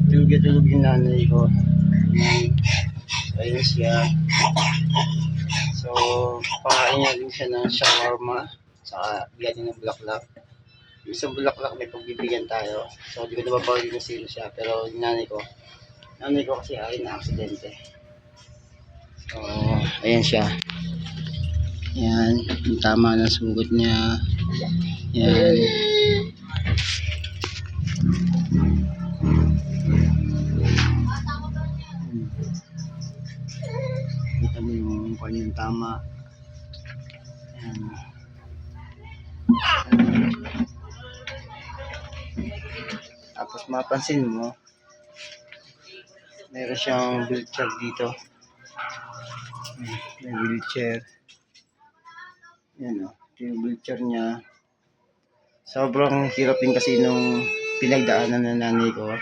Tulog yung nanay ko. Ayun siya. So, pakain niya din siya ng shawarma. Saka bigyan ng bulaklak. Yung isang bulaklak may pagbibigyan tayo. So, di ko nababawal yung sino siya. Pero yung nanay ko kasi ay na-aksidente. So, ayan siya. Yan, yung tama ng sugot niya. Yan. Kita mo yung kanyang tama. Yan. Tapos mapansin mo, meron siyang wheelchair dito. May wheelchair. Yan o, ito yung wheelchair niya. Sobrang hirap din kasi nung pinagdaanan ng nanay ko.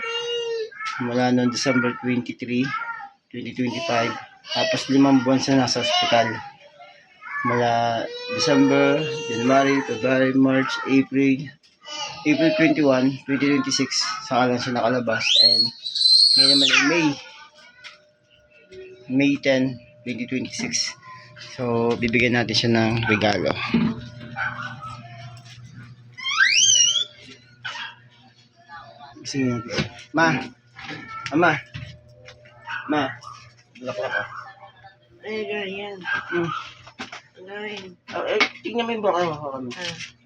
Mula noong December 23, 2025. Tapos 5 buwan siya nasa ospital. Mula December, January, February, March, April 21, 2026 saka lang siya nakalabas. And ngayon naman ay May 10, 2026. So bibigyan natin siya ng regalo. Sige natin. Ma, bulaklak ako. Ay, ganyan. Ganyan. Tingnan mo yung bulaklak ako kami.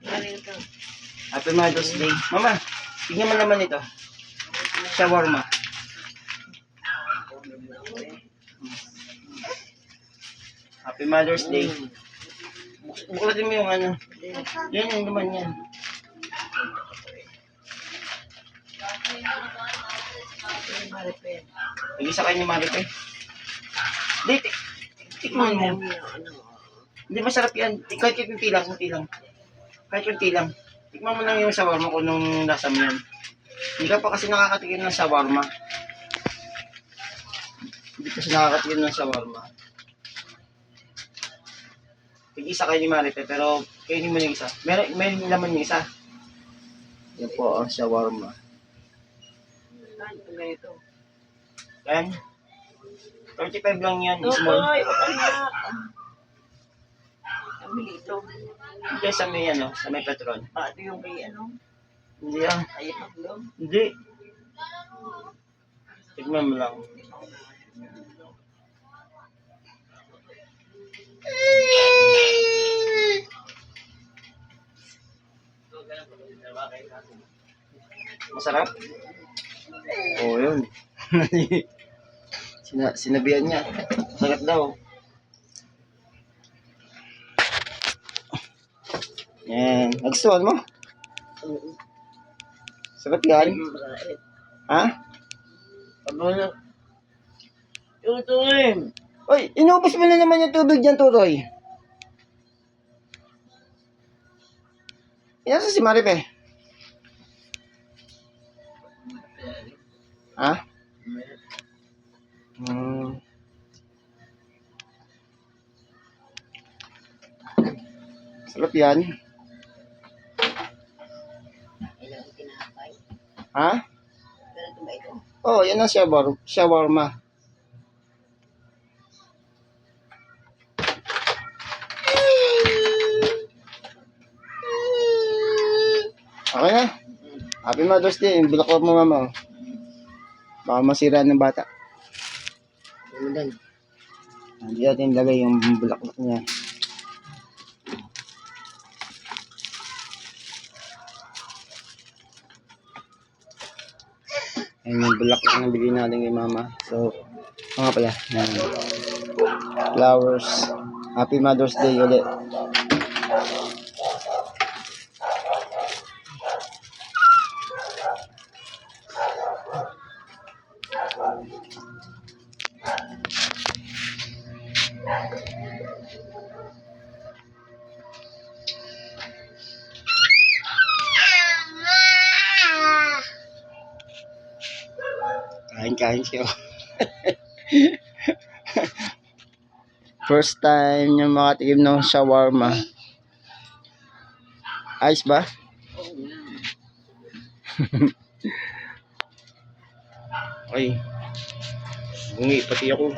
Ganyan ito. Happy Mother's Day. Mama, tingnan mo naman ito. Shawarma. Happy Mother's Day. Buklatin mo yung ano. Yan yung naman yan. Nag-isa kayo ni Maripe. Dito. Tikman mo. Hindi masarap yan. Kahit kunti lang. Kahit kunti lang. Tikman mo lang yung shawarma ko nung nasa mo yan. Hindi ka pa kasi nakakatikin ng shawarma. Hindi kasi nakakatikin ng shawarma. Nag-isa kayo ni Maripe, pero kainin mo yung isa. May laman yung isa. Yan po ang shawarma. Ganito. Yan. 35 lang yan. Ay, Small. okay na. Ang bilito. Hindi sa may ano, sa may Petron. Paano yung may ano? Hindi yan. Ayun ang loob. Hindi. Tignan mo lang. Masarap? Oo, yun. Sinabihan niya. Masarap daw. Yan. Nagustuhan mo? Sarap yan. Ha? Ano na? Tutuin. Uy, inubos mo na naman yung tubig dyan, Tutoy. Yan si Maripe. Ha? Sarap yan. Ha? Oh, yan ang shawarma. Okay na. Happy Mother's Day. Yung bulaklak mo, mama. Baka masira ng bata. Hindi natin lagay yung bulaklak niya. Ayan yung bulaklak na bigay natin kay mama. So, nga pala. Ayan. Flowers. Happy Mother's Day ulit. Kain siya. First time niya makatikim ng shawarma. Ayos ba? Ay, bungi pati ako.